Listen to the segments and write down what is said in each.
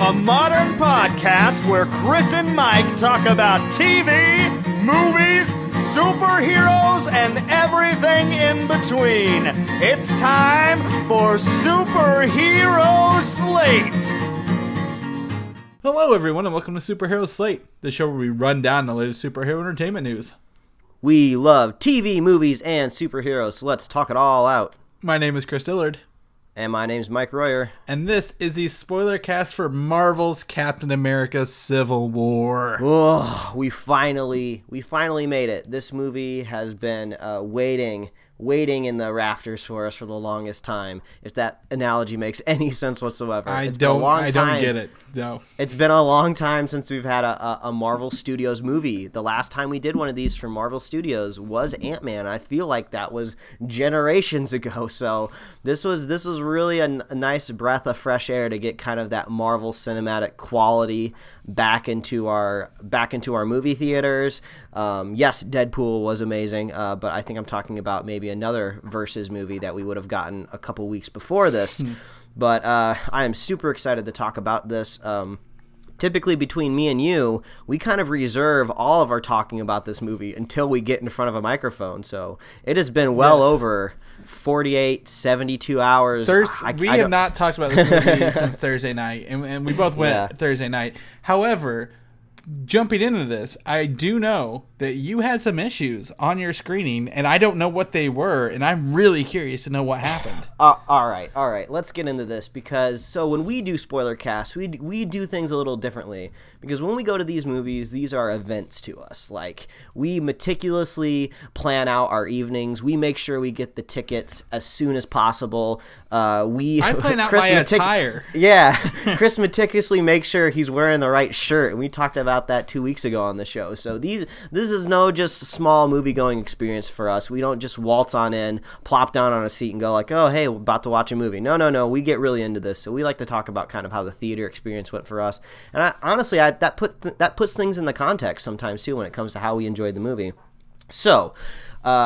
a modern podcast where Chris and Mike talk about TV, movies, superheroes, and everything in between. It's time for Superhero Slate. Hello, everyone, and welcome to Superhero Slate, the show where we run down the latest superhero entertainment news. We love TV, movies, and superheroes, so let's talk it all out. My name is Chris Dillard. And my name's Mike Royer. And this is the spoiler cast for Marvel's Captain America Civil War. Oh, we finally made it. This movie has been waiting in the rafters for us for the longest time, if that analogy makes any sense whatsoever. I don't get it. No. It's been a long time since we've had a Marvel Studios movie. The last time we did one of these from Marvel Studios was Ant-Man. I feel like that was generations ago. So this was really a nice breath of fresh air to get kind of that Marvel cinematic quality back into our movie theaters. Yes, Deadpool was amazing, but I think I'm talking about maybe another Versus movie that we would have gotten a couple weeks before this. But I am super excited to talk about this. Typically, between me and you, we kind of reserve all of our talking about this movie until we get in front of a microphone. So it has been well over 48, 72 hours. We have not talked about this movie since Thursday night, and we both went Thursday night. However, jumping into this, I do know that you had some issues on your screening, and I don't know what they were, and I'm really curious to know what happened. All right. Let's get into this, because so when we do spoiler casts, we do things a little differently, because when we go to these movies, these are events to us. Like, we meticulously plan out our evenings. We make sure we get the tickets as soon as possible. I plan out my attire. Yeah, Chris meticulously makes sure he's wearing the right shirt, and we talked about that 2 weeks ago on the show. So this is no just small movie-going experience for us. We don't just waltz on in, plop down on a seat, and go like, oh, hey, we're about to watch a movie. No. We get really into this. So we like to talk about kind of how the theater experience went for us. And honestly, that puts things in the context sometimes, too, when it comes to how we enjoyed the movie. So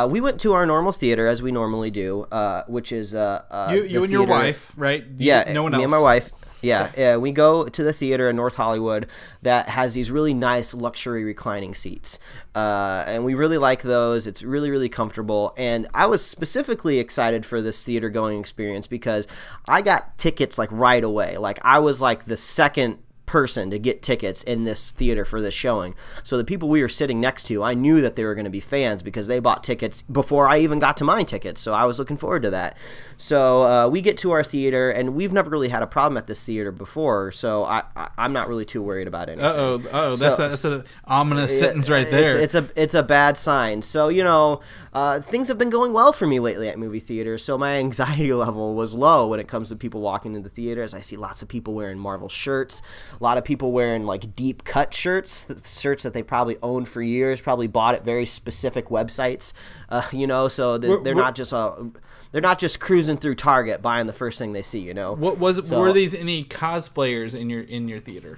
we went to our normal theater, as we normally do, which is you and your wife, right? No one else. Me and my wife. Yeah, we go to the theater in North Hollywood that has these really nice luxury reclining seats, and we really like those. It's really, really comfortable, and I was specifically excited for this theater going experience because I got tickets like right away. Like, I was like the second person to get tickets in this theater for this showing. So the people we were sitting next to, I knew that they were going to be fans because they bought tickets before I even got to my tickets. So I was looking forward to that. So we get to our theater, and we've never really had a problem at this theater before. So I'm not really too worried about it. That's an ominous sentence right there. It's a bad sign. So, things have been going well for me lately at movie theaters. So my anxiety level was low when it comes to people walking into the theaters. I see lots of people wearing Marvel shirts. A lot of people wearing like deep cut shirts that they probably owned for years, probably bought at very specific websites, so they're not just cruising through Target buying the first thing they see, Were these any cosplayers in your theater?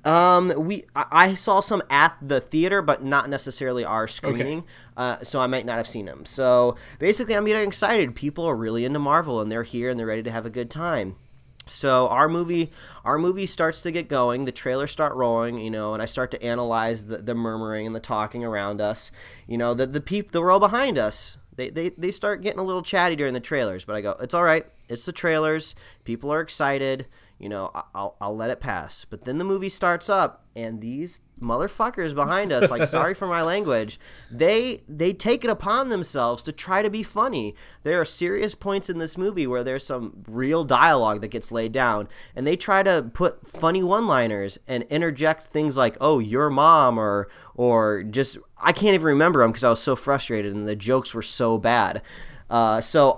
I saw some at the theater, but not necessarily our screening. Okay. So I might not have seen them. So basically, I'm getting excited. People are really into Marvel, and they're here and they're ready to have a good time. So our movie starts to get going. The trailers start rolling, and I start to analyze the murmuring and the talking around us. The row behind us, they start getting a little chatty during the trailers. But I go, it's all right. It's the trailers. People are excited. I'll let it pass. But then the movie starts up, and these motherfuckers behind us, like, sorry for my language, they take it upon themselves to try to be funny. There are serious points in this movie where there's some real dialogue that gets laid down, and they try to put funny one-liners and interject things like, oh, your mom, or just, I can't even remember them because I was so frustrated, and the jokes were so bad. So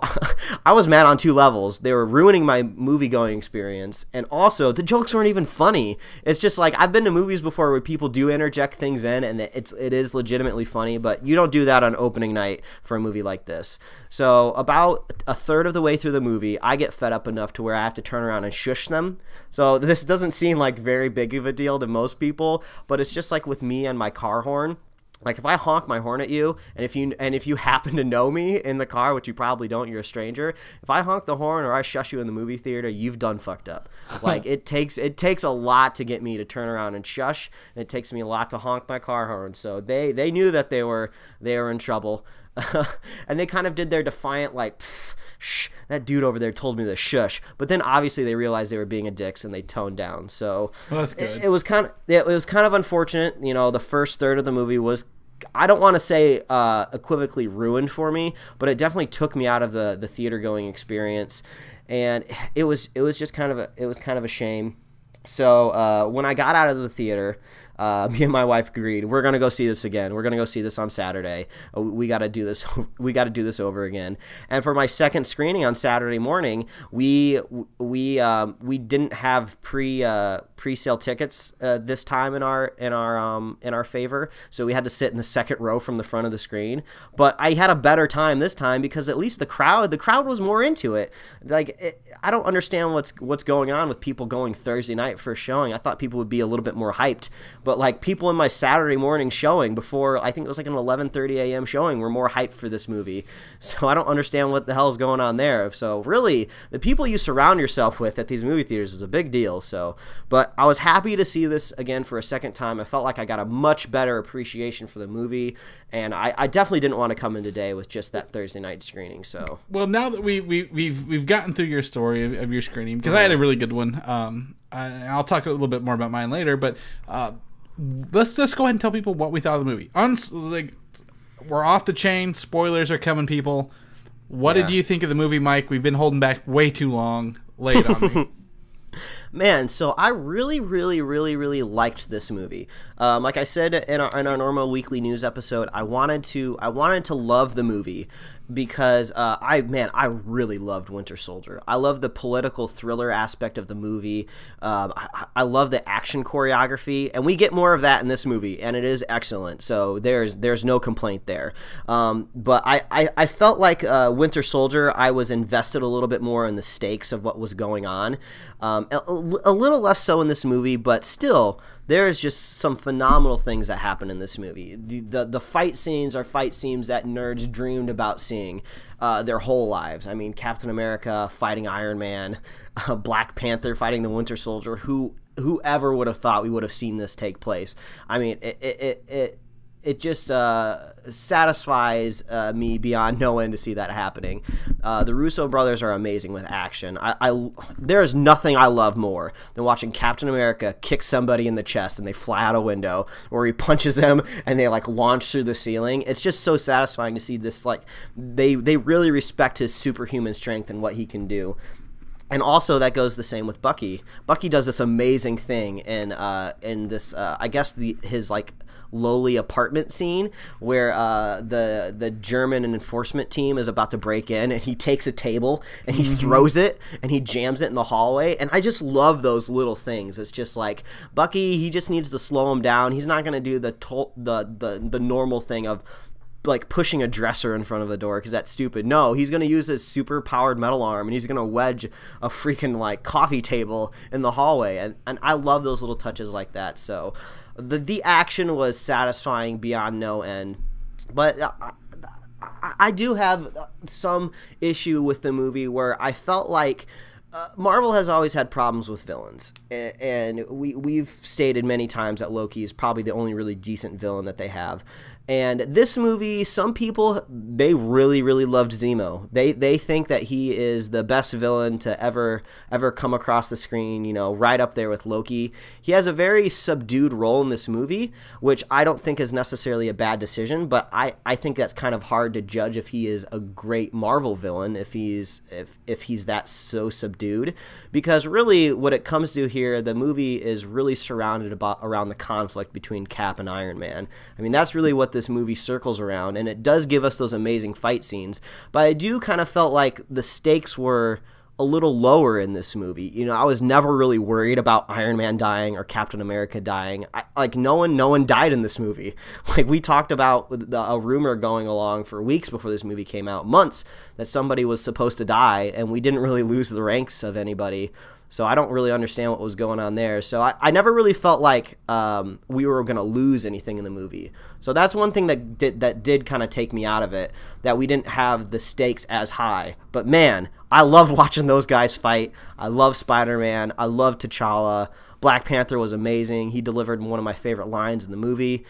I was mad on two levels. They were ruining my movie-going experience, and also the jokes weren't even funny. It's just like, I've been to movies before where people do interject things in, and it is legitimately funny, but you don't do that on opening night for a movie like this. So about a third of the way through the movie, I get fed up enough to where I have to turn around and shush them. So this doesn't seem like very big of a deal to most people, but it's just like with me and my car horn. Like if I honk my horn at you, and if you happen to know me in the car, which you probably don't, you're a stranger. If I honk the horn or I shush you in the movie theater, you've done fucked up. Like it takes a lot to get me to turn around and shush, and it takes me a lot to honk my car horn. So they knew that they were in trouble, and they kind of did their defiant like, shh, that dude over there told me to shush. But then obviously they realized they were being a dicks and they toned down. So that's good. It was kind of unfortunate. You know, the first third of the movie was, I don't want to say equivocally ruined for me, but it definitely took me out of the theater going experience, and it was just kind of a shame. So when I got out of the theater, me and my wife agreed, we're gonna go see this again. We're gonna go see this on Saturday. We got to do this. We got to do this over again. And for my second screening on Saturday morning, we didn't have pre-sale tickets this time in our favor, so we had to sit in the second row from the front of the screen. But I had a better time this time because at least the crowd was more into it. Like I don't understand what's going on with people going Thursday night for a showing. I thought people would be a little bit more hyped. But like people in my Saturday morning showing before, I think it was like an 11:30 a.m. showing, were more hyped for this movie. So I don't understand what the hell is going on there. So really, the people you surround yourself with at these movie theaters is a big deal. So, but I was happy to see this again for a second time. I felt like I got a much better appreciation for the movie, and I definitely didn't want to come in today with just that Thursday night screening. So, well, now that we've gotten through your story of your screening, because I had a really good one. I'll talk a little bit more about mine later, but let's just go ahead and tell people what we thought of the movie. We're off the chain. Spoilers are coming, people. What did you think of the movie, Mike? We've been holding back way too long. Lay it on me. Man, so I really, really, really, really liked this movie. Like I said in our normal weekly news episode, I wanted to love the movie because I really loved Winter Soldier. I love the political thriller aspect of the movie. I love the action choreography, and we get more of that in this movie, and it is excellent. So there's no complaint there. But I felt like Winter Soldier, I was invested a little bit more in the stakes of what was going on. A little less so in this movie, but still, there's just some phenomenal things that happen in this movie. The fight scenes are fight scenes that nerds dreamed about seeing their whole lives. I mean, Captain America fighting Iron Man, Black Panther fighting the Winter Soldier. Whoever would have thought we would have seen this take place? I mean, it just satisfies me beyond no end to see that happening. The Russo brothers are amazing with action. There's nothing I love more than watching Captain America kick somebody in the chest and they fly out a window, or he punches them and they like launch through the ceiling. It's just so satisfying to see this. Like they really respect his superhuman strength and what he can do. And also that goes the same with Bucky. Bucky does this amazing thing in this I guess his like lowly apartment scene where the German enforcement team is about to break in, and he takes a table and he throws it and he jams it in the hallway. And I just love those little things. It's just like Bucky, he just needs to slow him down. He's not going to do the normal thing of like pushing a dresser in front of the door because that's stupid. No, he's going to use his super powered metal arm and he's going to wedge a freaking like coffee table in the hallway. And I love those little touches like that. So the action was satisfying beyond no end. But I do have some issue with the movie where I felt like Marvel has always had problems with villains, and we've stated many times that Loki is probably the only really decent villain that they have. And this movie, some people, they really, really loved Zemo. They think that he is the best villain to ever come across the screen, you know, right up there with Loki. He has a very subdued role in this movie, which I don't think is necessarily a bad decision, but I think that's kind of hard to judge if he is a great Marvel villain, if he's that so subdued. Because really what it comes to here, the movie is really surrounded around the conflict between Cap and Iron Man. I mean, that's really what this movie circles around, and it does give us those amazing fight scenes, but I do kind of felt like the stakes were a little lower in this movie. You know, I was never really worried about Iron Man dying or Captain America dying. No one died in this movie. Like we talked about a rumor going along for weeks before this movie came out, months, that somebody was supposed to die, and we didn't really lose the ranks of anybody. So I don't really understand what was going on there. So I never really felt like we were going to lose anything in the movie. So that's one thing that did kind of take me out of it, that we didn't have the stakes as high. But man, I loved watching those guys fight. I love Spider-Man. I love T'Challa. Black Panther was amazing. He delivered one of my favorite lines in the movie.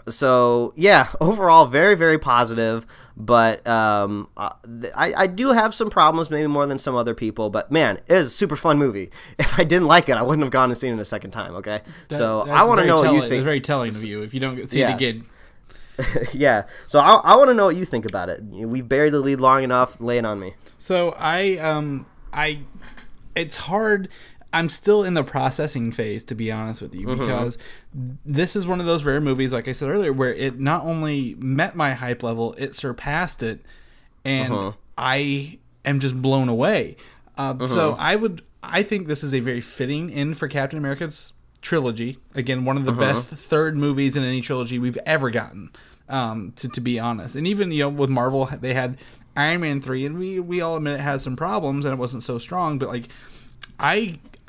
So yeah, overall very, very positive. But I do have some problems, maybe more than some other people. But man, it is a super fun movie. If I didn't like it, I wouldn't have gone and seen it a second time. Okay, so I want to know what you think. It's very telling of you if you don't see it again. Yeah, so I want to know what you think about it. We've buried the lead long enough. Lay it on me. So it's hard. I'm still in the processing phase, to be honest with you, because this is one of those rare movies, like I said earlier, where it not only met my hype level, it surpassed it, and I am just blown away. So I think this is a very fitting end for Captain America's trilogy. Again, one of the best third movies in any trilogy we've ever gotten, to be honest. And even, with Marvel, they had Iron Man 3, and we all admit it has some problems, and it wasn't so strong, but like,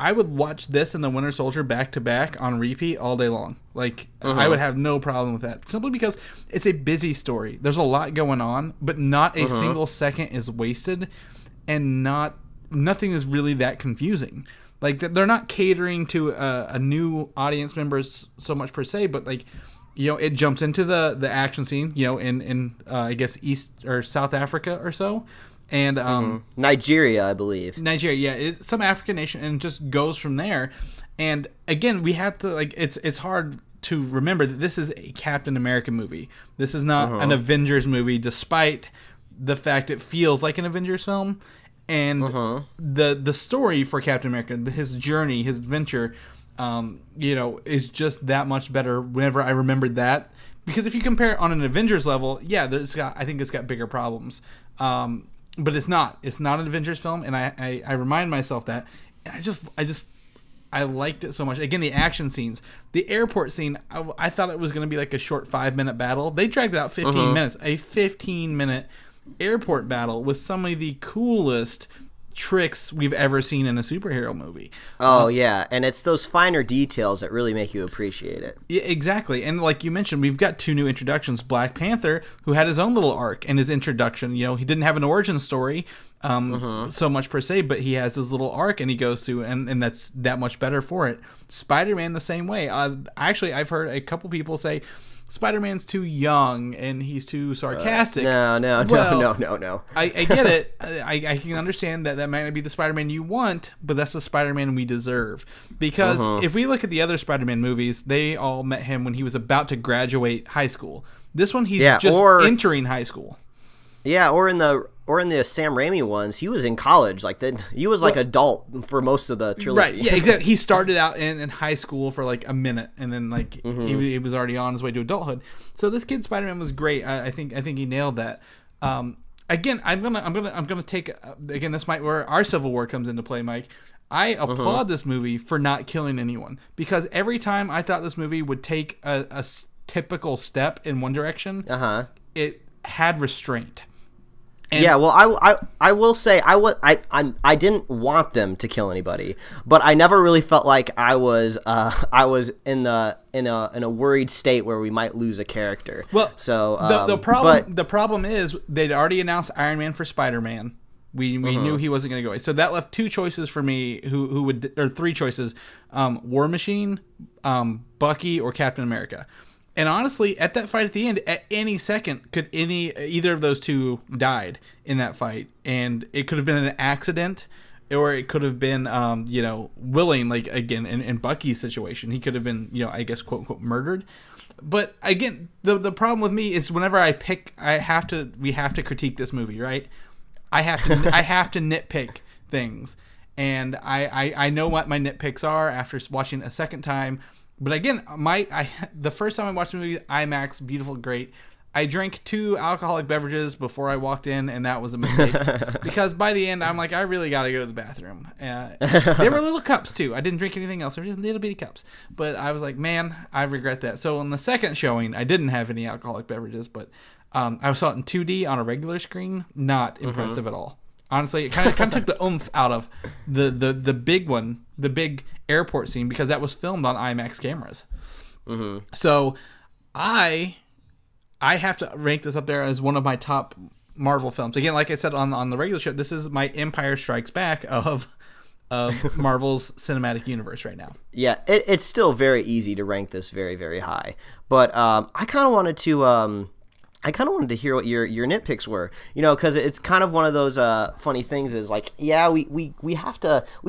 I would watch this and The Winter Soldier back to back on repeat all day long. Like, I would have no problem with that. Simply because it's a busy story. There's a lot going on, but not a single second is wasted, and nothing is really that confusing. Like, they're not catering to a new audience members so much per se, but like, it jumps into the action scene, in I guess East or South Africa or so. And Nigeria, I believe. Nigeria, yeah, it's some African nation, and just goes from there. And again, we have to it's hard to remember that this is a Captain America movie. This is not an Avengers movie, despite the fact it feels like an Avengers film. And the story for Captain America, his journey, his adventure, is just that much better whenever I remembered that. Because if you compare it on an Avengers level, yeah, I think it's got bigger problems. But it's not. It's not an Avengers film, and I remind myself that. And I liked it so much. Again, the action scenes. The airport scene, I thought it was going to be like a short 5-minute battle. They dragged it out 15 minutes. A 15-minute airport battle with some of the coolest tricks we've ever seen in a superhero movie. Oh, yeah. And it's those finer details that really make you appreciate it. Yeah, exactly. And like you mentioned, we've got 2 new introductions. Black Panther, who had his own little arc and his introduction. He didn't have an origin story so much per se, but he has his little arc and he goes through, and that's that much better for it. Spider-Man the same way. Actually, I've heard a couple people say Spider-Man's too young and he's too sarcastic. No. I get it. I can understand that might not be the Spider-Man you want, but that's the Spider-Man we deserve. Because if we look at the other Spider-Man movies, they all met him when he was about to graduate high school. This one, he's entering high school. Yeah, or in the Sam Raimi ones, he was in college. He was adult for most of the trilogy. Right, yeah, exactly. He started out in high school for like a minute, and then he was already on his way to adulthood. So this kid Spider-Man was great. I think he nailed that. Again, I'm gonna take again. This might where our Civil War comes into play, Mike. I applaud this movie for not killing anyone, because every time I thought this movie would take a typical step in one direction, it had restraint. And yeah, well, I will say I didn't want them to kill anybody, but I never really felt like I was in a worried state where we might lose a character. Well, so the problem is they'd already announced Iron Man for Spider-Man. We knew he wasn't going to go away, so that left 2 choices for me. Who would, or 3 choices: War Machine, Bucky, or Captain America. And honestly, at that fight at the end, at any second, could either of those 2 died in that fight, and it could have been an accident, or it could have been, willing. Like again, in Bucky's situation, he could have been, I guess, quote unquote, murdered. But again, the problem with me is whenever I pick, we have to critique this movie, right? I have to nitpick things, and I know what my nitpicks are after watching a second time. But again, the first time I watched the movie, IMAX, beautiful, great. I drank 2 alcoholic beverages before I walked in, and that was a mistake. Because by the end, I'm like, I really got to go to the bathroom. They were little cups, too. I didn't drink anything else. They were just little bitty cups. But I was like, man, I regret that. So on the second showing, I didn't have any alcoholic beverages, but I saw it in 2D on a regular screen. Not impressive at all. Honestly, it kind of took the oomph out of the big one, the big airport scene, because that was filmed on IMAX cameras. Mm-hmm. So I have to rank this up there as one of my top Marvel films. Again, like I said on the regular show, this is my Empire Strikes Back of Marvel's cinematic universe right now. Yeah, it's still very easy to rank this very, very high. But I kind of wanted to hear what your nitpicks were, because it's kind of one of those funny things is like, yeah, we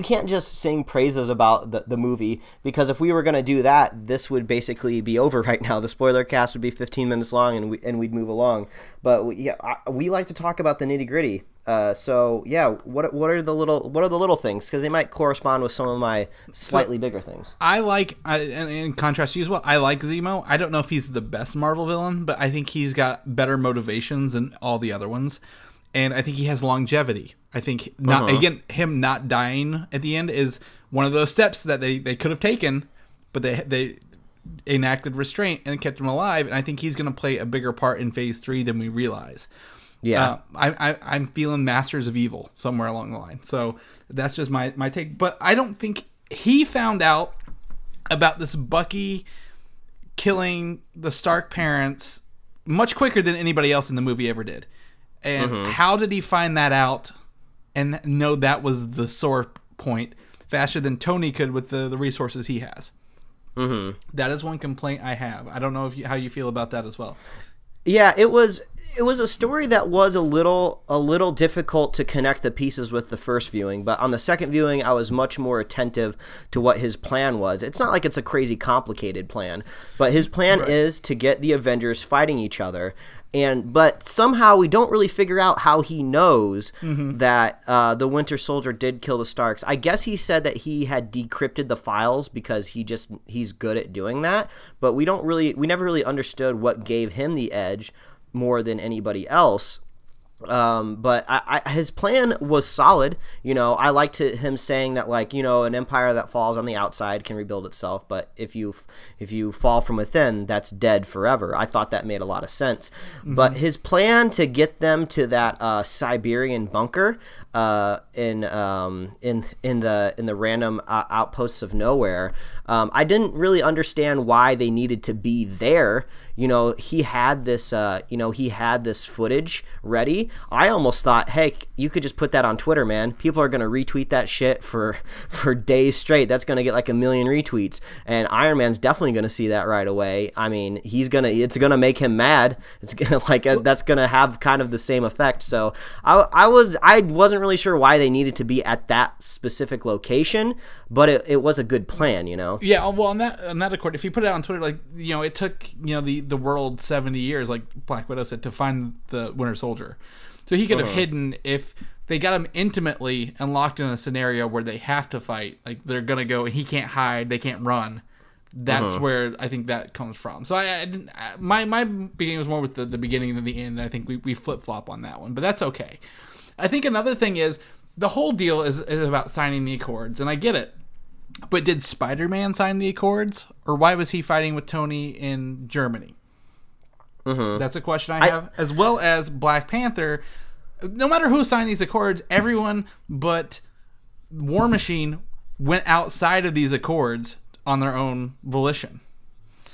can't just sing praises about the movie, because if we were going to do that, this would basically be over right now. The spoiler cast would be 15 minutes long and we'd move along. But we like to talk about the nitty gritty. So yeah, what are the little things? Because they might correspond with some of my slightly bigger things. I like, and in contrast to you as well, I like Zemo. I don't know if he's the best Marvel villain, but I think he's got better motivations than all the other ones, and I think he has longevity. I think him not dying at the end is one of those steps that they could have taken, but they enacted restraint and kept him alive, and I think he's going to play a bigger part in Phase 3 than we realize. Yeah, I'm feeling Masters of Evil somewhere along the line. So that's just my take. But I don't think he found out about this Bucky killing the Stark parents much quicker than anybody else in the movie ever did. And how did he find that out and know that was the sore point faster than Tony could with the resources he has? That is one complaint I have. I don't know how you feel about that as well. Yeah, it was a story that was a little difficult to connect the pieces with the first viewing, but on the second viewing, I was much more attentive to what his plan was. It's not like it's a crazy complicated plan, but his plan is to get the Avengers fighting each other. But somehow we don't really figure out how he knows that the Winter Soldier did kill the Starks. I guess he said that he had decrypted the files because he's good at doing that. But we never really understood what gave him the edge more than anybody else. But his plan was solid. I liked him saying that, like, an empire that falls on the outside can rebuild itself, but if you fall from within, that's dead forever. I thought that made a lot of sense. But his plan to get them to that Siberian bunker in the random outposts of nowhere, I didn't really understand why they needed to be there. He had this footage ready. I almost thought, hey, you could just put that on Twitter, man. People are going to retweet that shit for days straight. That's going to get like 1 million retweets. And Iron Man's definitely going to see that right away. I mean, it's going to make him mad. It's going to that's going to have kind of the same effect. So I wasn't really sure why they needed to be at that specific location, but it was a good plan, Yeah, well, on that accord, if you put it out on Twitter, like, it took, the world 70 years, like Black Widow said, to find the Winter Soldier. So he could have hidden if they got him intimately and locked in a scenario where they have to fight. Like, they're going to go and he can't hide, they can't run. That's where I think that comes from. So my beginning was more with the beginning than the end, and I think we flip-flop on that one. But that's okay. I think another thing is the whole deal is about signing the Accords, and I get it. But did Spider-Man sign the Accords? Or why was he fighting with Tony in Germany? That's a question I have. As well as Black Panther. No matter who signed these Accords, everyone but War Machine went outside of these Accords on their own volition.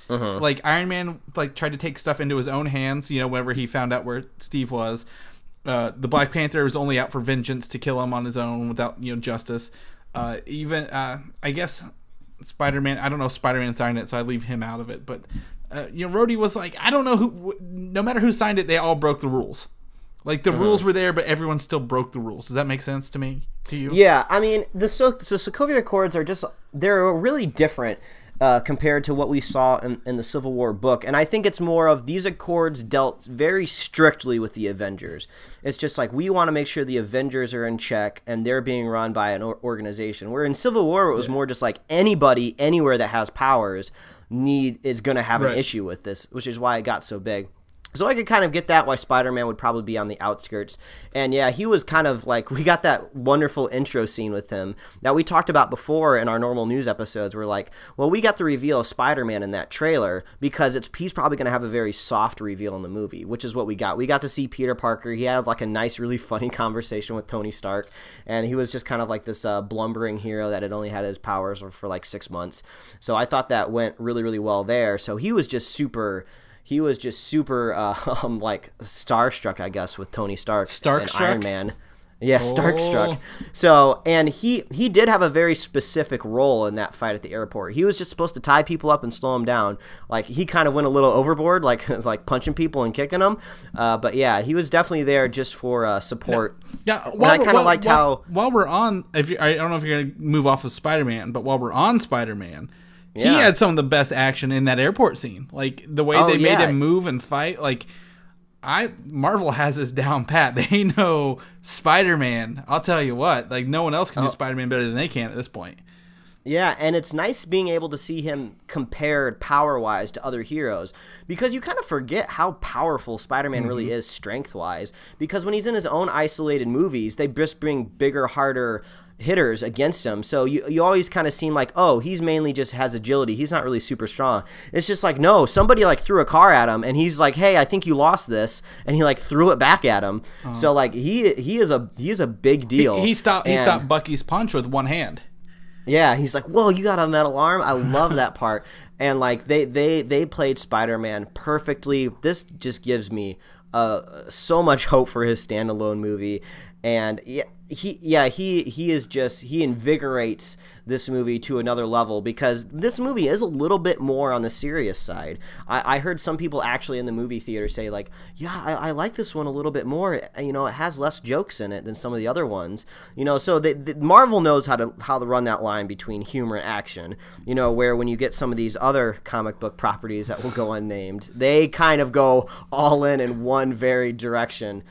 Like, Iron Man tried to take stuff into his own hands, whenever he found out where Steve was. The Black Panther was only out for vengeance to kill him on his own without justice. I guess Spider-Man, I don't know if Spider-Man signed it, so I leave him out of it. But, Rhodey was like, I don't know no matter who signed it, they all broke the rules. Like, the rules were there, but everyone still broke the rules. Does that make sense to you? Yeah, I mean, the Sokovia Accords they're really different compared to what we saw in the Civil War book. And I think it's more of these Accords dealt very strictly with the Avengers. It's just like, we want to make sure the Avengers are in check and they're being run by an organization. Where in Civil War, it was more just like anybody, anywhere that has powers is going to have an issue with this, which is why it got so big. So I could kind of get that, why Spider-Man would probably be on the outskirts. And yeah, he was kind of like, we got that wonderful intro scene with him that we talked about before in our normal news episodes. We're like, well, we got the reveal of Spider-Man in that trailer because he's probably going to have a very soft reveal in the movie, which is what we got. We got to see Peter Parker. He had like a nice, really funny conversation with Tony Stark. And he was just kind of like this blumbering hero that had only had his powers for like 6 months. So I thought that went really, really well there. So he was just super like starstruck, I guess, with Tony Stark and Iron Man. Yeah, Starstruck. So, and he did have a very specific role in that fight at the airport. He was just supposed to tie people up and slow them down. Like, he kind of went a little overboard, like punching people and kicking them. But yeah, he was definitely there just for support. Yeah, I kind of liked how... While we're on, I don't know if you're going to move off of Spider-Man, but while we're on Spider-Man... Yeah. He had some of the best action in that airport scene. Like, the way they made him move and fight. Like, Marvel has this down pat. They know Spider-Man. I'll tell you what. Like, no one else can do Spider-Man better than they can at this point. Yeah, and it's nice being able to see him compared power-wise to other heroes, because you kind of forget how powerful Spider-Man really is strength-wise, because when he's in his own isolated movies, they just bring bigger, harder hitters against him. So you always kind of seem like, oh, he's mainly just has agility. He's not really super strong. It's just like, no, somebody like threw a car at him and he's like, hey, I think you lost this. And he like threw it back at him. So like he is a big deal. He stopped Bucky's punch with one hand. Yeah, he's like, whoa, you got a metal arm? I love that part. And like they played Spider-Man perfectly. This just gives me so much hope for his standalone movie. And he invigorates this movie to another level, because this movie is a little bit more on the serious side. I heard some people actually in the movie theater say like, yeah, I like this one a little bit more. You know, it has less jokes in it than some of the other ones. You know, so Marvel knows how to run that line between humor and action. You know, where when you get some of these other comic book properties that will go unnamed, they kind of go all in one very direction.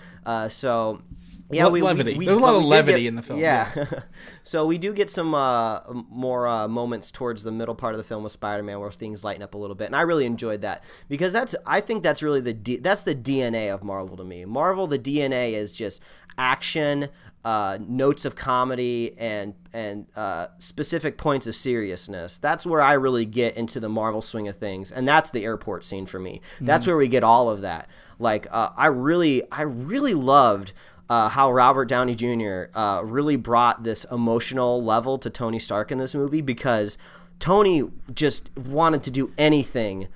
So. Yeah, levity. There's a lot of levity in the film. Yeah. So we do get some more moments towards the middle part of the film with Spider-Man where things lighten up a little bit, and I really enjoyed that, because I think that's really that's the DNA of Marvel to me. Marvel, the DNA is just action, notes of comedy, and specific points of seriousness. That's where I really get into the Marvel swing of things, and that's the airport scene for me. That's where we get all of that. Like, I really loved how Robert Downey Jr. Really brought this emotional level to Tony Stark in this movie, because Tony just wanted to do anything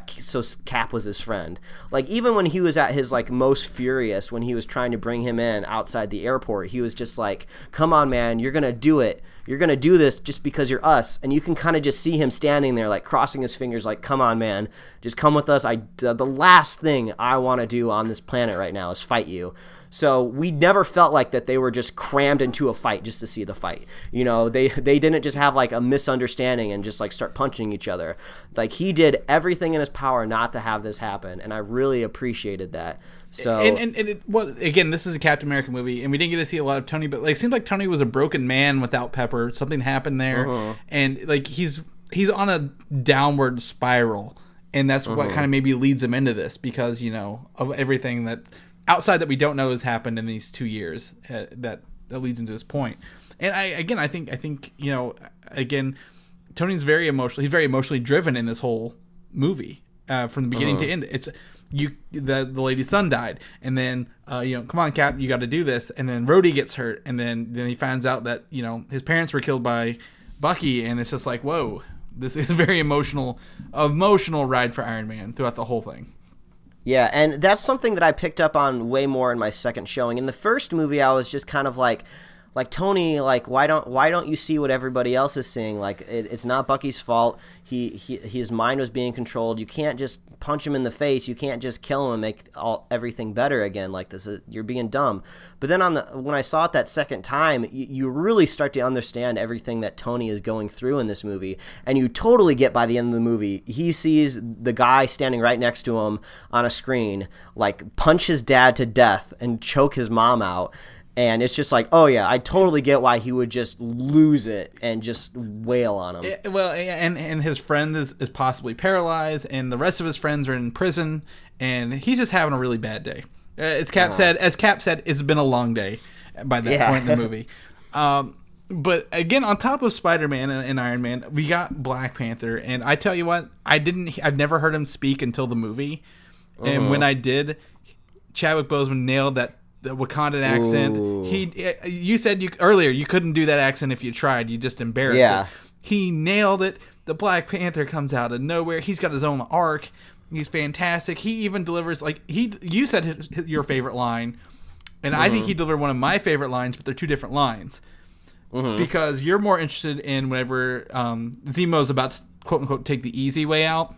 so Cap was his friend. Like, even when he was at his like most furious, when he was trying to bring him in outside the airport, he was just like, come on, man, you're gonna do it. You're gonna do this just because you're us. And you can kind of just see him standing there like crossing his fingers like, come on, man, just come with us. The last thing I want to do on this planet right now is fight you. So we never felt like that they were just crammed into a fight just to see the fight. You know, they didn't just have like a misunderstanding and just like start punching each other. Like, he did everything in his power not to have this happen, and I really appreciated that. So again, this is a Captain America movie, and we didn't get to see a lot of Tony, but like, it seemed like Tony was a broken man without Pepper. Something happened there, and like he's on a downward spiral, and that's what kind of maybe leads him into this, because, you know, of everything that outside that we don't know has happened in these 2 years that leads into this point. And I think you know, again, Tony's very emotional. He's very emotionally driven in this whole movie from the beginning to end. It's the lady's son died, and then you know, come on, Cap, you got to do this. And then Rhodey gets hurt, and then he finds out that, you know, his parents were killed by Bucky, and it's just like, whoa, this is a very emotional ride for Iron Man throughout the whole thing. Yeah, and that's something that I picked up on way more in my second showing. In the first movie, I was just kind of like Tony, like, why don't you see what everybody else is seeing? Like, it's not Bucky's fault. His mind was being controlled. You can't just punch him in the face. You can't just kill him and make everything better again like this. You're being dumb. But then when I saw it that second time, you really start to understand everything that Tony is going through in this movie, and you totally get by the end of the movie. He sees the guy standing right next to him on a screen, like, punch his dad to death and choke his mom out. And it's just like, oh yeah, I totally get why he would just lose it and just wail on him. Well, and his friend is possibly paralyzed, and the rest of his friends are in prison, and he's just having a really bad day. As Cap said, it's been a long day by that point in the movie. But again, on top of Spider-Man and Iron Man, we got Black Panther, and I tell you what, I've never heard him speak until the movie, and when I did, Chadwick Boseman nailed the Wakandan accent. Ooh. You said earlier you couldn't do that accent if you tried. You just embarrassed it. He nailed it. The Black Panther comes out of nowhere. He's got his own arc. He's fantastic. He even delivers you said your favorite line, and I think he delivered one of my favorite lines, but they're two different lines. Because you're more interested in whenever Zemo's about to quote unquote take the easy way out,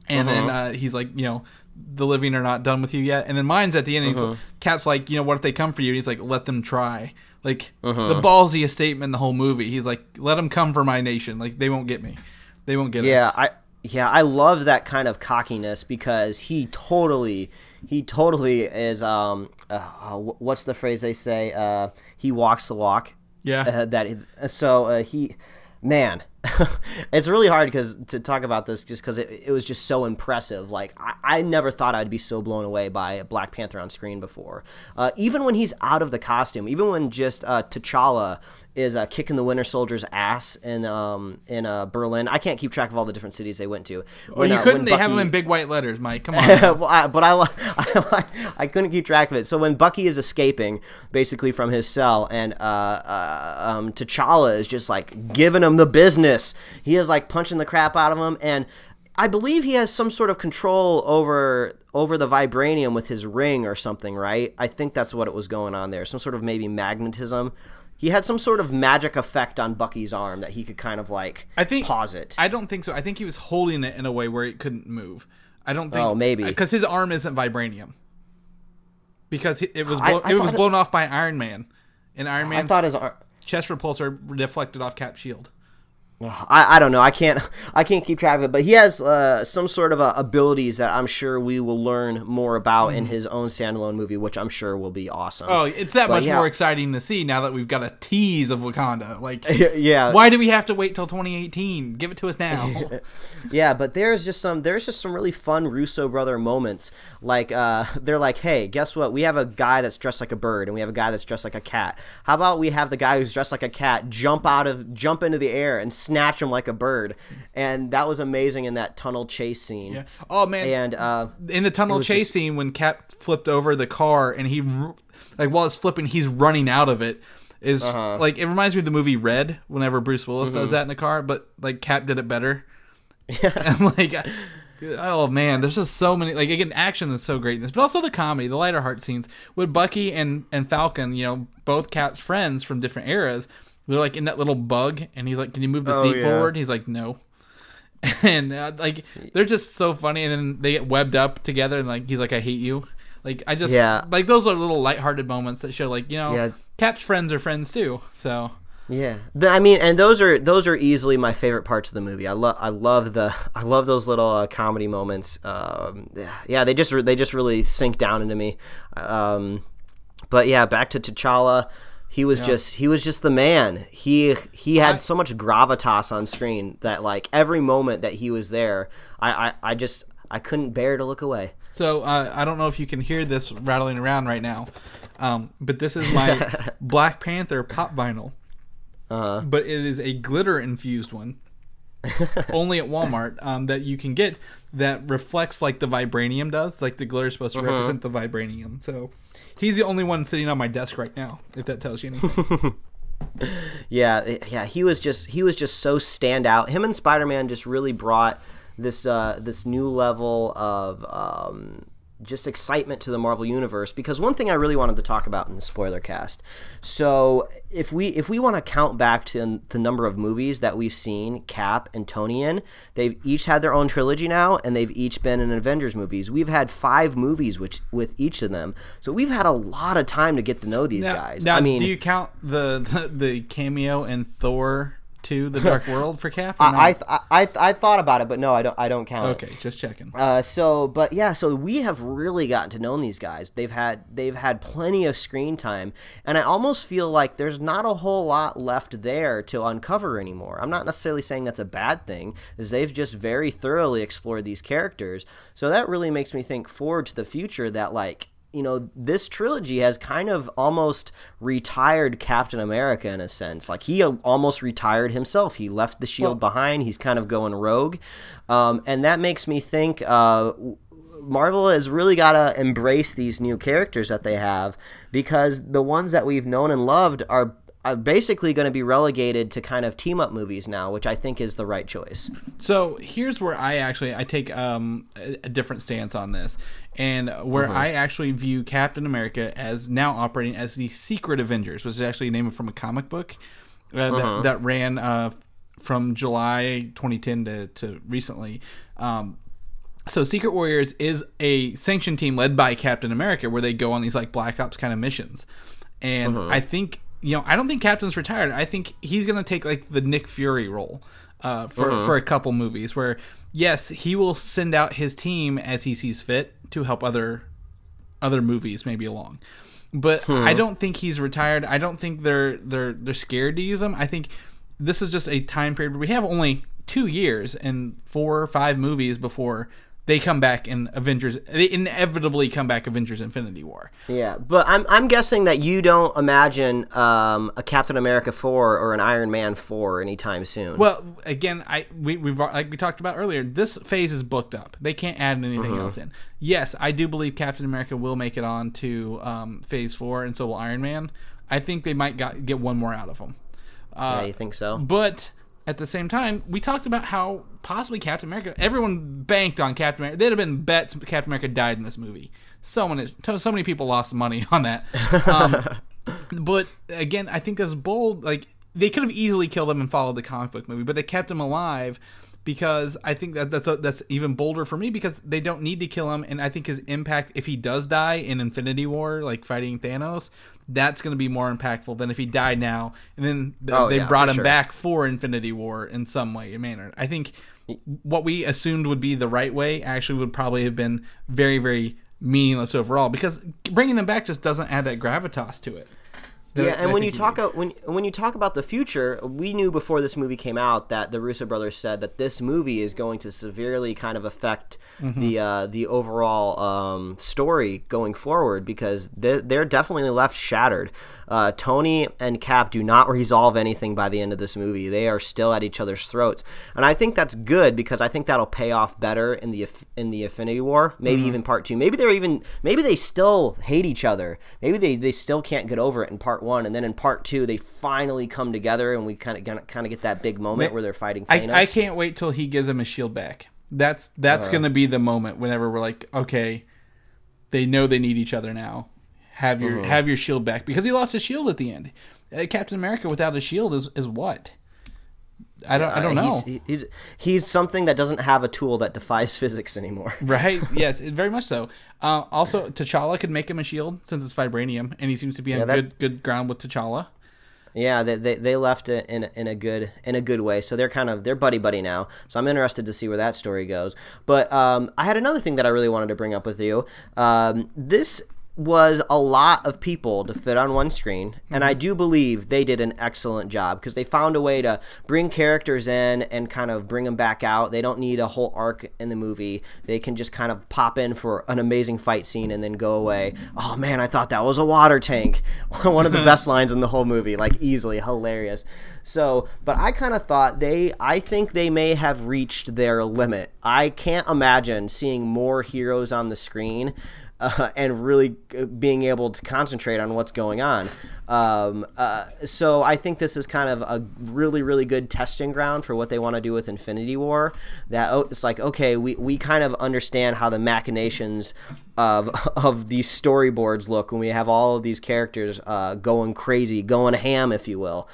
and then he's like, the living are not done with you yet. And then mine's at the end. And Cap's like, what if they come for you? And he's like, let them try. Like the ballsiest statement in the whole movie. He's like, let them come for my nation. Like they won't get me. They won't get us. I love that kind of cockiness because he totally is. What's the phrase they say? He walks the walk. Yeah. Man, it's really hard to talk about this just because it was just so impressive. Like, I never thought I'd be so blown away by Black Panther on screen before. Even when he's out of the costume, even when just T'Challa is kicking the Winter Soldier's ass in Berlin. I can't keep track of all the different cities they went to. Well, you couldn't. They have them in big white letters, Mike. Come on. Well, I couldn't keep track of it. So when Bucky is escaping, basically from his cell, and T'Challa is just like giving him the business. He is like punching the crap out of him, and I believe he has some sort of control over the vibranium with his ring or something, right? I think that's what it was going on there. Some sort of maybe magnetism. He had some sort of magic effect on Bucky's arm that he could kind of pause it. I don't think so. I think he was holding it in a way where it couldn't move. I don't think. Oh, maybe because his arm isn't vibranium. Because it was blown off by Iron Man, and Iron Man's chest repulsor deflected off Cap's shield. I don't know. I can't keep track of it, but he has some sort of abilities that I'm sure we will learn more about in his own standalone movie, which I'm sure will be awesome. Oh, it's much more exciting to see now that we've got a tease of Wakanda. Like, yeah. Why do we have to wait till 2018? Give it to us now. Yeah, but there's just some really fun Russo brother moments. Like they're like, hey, guess what? We have a guy that's dressed like a bird, and we have a guy that's dressed like a cat. How about we have the guy who's dressed like a cat jump into the air and snatch him like a bird? And that was amazing in that tunnel chase scene. Yeah. Oh man. And in the tunnel chase scene when Cap flipped over the car and he while it's flipping, he's running out of it. Is like it reminds me of the movie Red. Whenever Bruce Willis does that in the car, but like Cap did it better. Yeah. And like. Oh man, there's just so many. Like again, action is so great in this, but also the comedy, the lighter heart scenes with Bucky and Falcon. Both Cap's friends from different eras. They're like in that little bug, and he's like, "Can you move the seat forward?" He's like, "No." And they're just so funny, and then they get webbed up together, and like he's like, "I hate you." Like I just like those are little lighthearted moments that show Cap's friends are friends too. So. Yeah, I mean, and those are easily my favorite parts of the movie. I love those little comedy moments. Yeah, they just really sink down into me. But yeah, back to T'Challa. He was just the man. He had so much gravitas on screen that like every moment that he was there, I couldn't bear to look away. So I don't know if you can hear this rattling around right now, but this is my Black Panther pop vinyl. But it is a glitter-infused one, only at Walmart, that you can get that reflects like the vibranium does. Like the glitter is supposed to represent the vibranium. So he's the only one sitting on my desk right now, if that tells you anything. Yeah, he was just so standout. Him and Spider-Man just really brought this new level of just excitement to the Marvel Universe, because one thing I really wanted to talk about in the spoiler cast. So if we want to count back to the number of movies that we've seen Cap and Tony in, they've each had their own trilogy now, and they've each been in Avengers movies. We've had 5 movies with each of them, so we've had a lot of time to get to know these guys. Now, I mean, do you count the cameo in Thor 2, The Dark World for Cap? I thought about it, but no, I don't count it. Okay, just checking. So we have really gotten to know these guys. They've had plenty of screen time, and I almost feel like there's not a whole lot left there to uncover anymore. I'm not necessarily saying that's a bad thing, as they've just very thoroughly explored these characters. So that really makes me think forward to the future that, like, you know, this trilogy has kind of almost retired Captain America in a sense. Like, he almost retired himself. He left the shield behind. He's kind of going rogue. And that makes me think Marvel has really got to embrace these new characters that they have, because the ones that we've known and loved are basically going to be relegated to kind of team-up movies now, which I think is the right choice. So here's where I take a different stance on this, and where I actually view Captain America as now operating as the Secret Avengers, which is actually named from a comic book that ran from July 2010 to recently. So Secret Warriors is a sanctioned team led by Captain America, where they go on these like Black Ops kind of missions, and I think. You know, I don't think Captain's retired. I think he's going to take like the Nick Fury role for a couple movies where, yes, he will send out his team as he sees fit to help other movies maybe along. But I don't think he's retired. I don't think they're scared to use him. I think this is just a time period where we have only 2 years and 4 or 5 movies before they come back in Avengers. They inevitably come back Avengers Infinity War. Yeah, but I'm guessing that you don't imagine a Captain America 4 or an Iron Man 4 anytime soon. Well, again, we've like we talked about earlier, this phase is booked up. They can't add anything else in. Yes, I do believe Captain America will make it on to Phase 4, and so will Iron Man. I think they might get one more out of them. Yeah, you think so? But at the same time, we talked about how possibly Captain America, everyone banked on Captain America. There'd have been bets Captain America died in this movie. So many people lost money on that. But again, I think that's bold. Like, they could have easily killed him and followed the comic book movie, but they kept him alive because I think that's even bolder for me, because they don't need to kill him, and I think his impact, if he does die in Infinity War, like fighting Thanos, that's going to be more impactful than if he died now and then they brought him back for Infinity War in some way or manner. I think what we assumed would be the right way actually would probably have been very, very meaningless overall, because bringing them back just doesn't add that gravitas to it. Yeah, and when you talk about the future, we knew before this movie came out that the Russo brothers said that this movie is going to severely kind of affect the overall story going forward, because they're definitely left shattered. Tony and Cap do not resolve anything by the end of this movie. They are still at each other's throats, and I think that's good, because I think that'll pay off better in the Infinity War, maybe even Part 2. Maybe they still hate each other. Maybe they still can't get over it in Part 1, and then in Part 2 they finally come together, and we kind of get that big moment where they're fighting Thanos. I can't wait till he gives him his shield back. That's going to be the moment whenever we're like, okay, they know they need each other now. Have your shield back, because he lost his shield at the end. Captain America without a shield is what? I don't know. He's something that doesn't have a tool that defies physics anymore. Right? Yes, very much so. Also, T'Challa could make him a shield since it's vibranium, and he seems to be on good ground with T'Challa. Yeah, they left it in a good way. So they're buddy now. So I'm interested to see where that story goes. But I had another thing that I really wanted to bring up with you. This was a lot of people to fit on one screen, and I do believe they did an excellent job, because they found a way to bring characters in and kind of bring them back out. They don't need a whole arc in the movie. They can just kind of pop in for an amazing fight scene and then go away. Oh man, I thought that was a water tank. One of the best lines in the whole movie, like easily hilarious. So, but I kind of thought I think they may have reached their limit. I can't imagine seeing more heroes on the screen and really being able to concentrate on what's going on. So I think this is kind of a really, really good testing ground for what they want to do with Infinity War. It's like, okay, we kind of understand how the machinations of these storyboards look when we have all of these characters going crazy, going ham, if you will.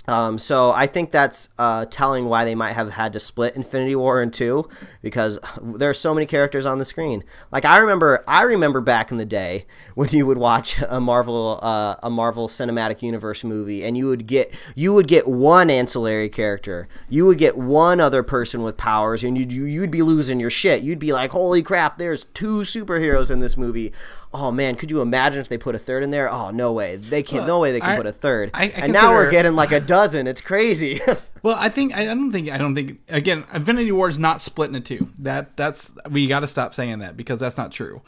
So I think that's telling why they might have had to split Infinity War in two, because there are so many characters on the screen. Like I remember back in the day when you would watch a Marvel Cinematic Universe movie, and you would get one ancillary character, you would get one other person with powers, and you'd be losing your shit. You'd be like, holy crap, there's 2 superheroes in this movie. Oh man, could you imagine if they put a third in there? Oh, no way. They can't. No way they can put a third. And now we're getting like a dozen. It's crazy. Well, I don't think. Again, Infinity War is not split into 2. That's we got to stop saying that, because that's not true.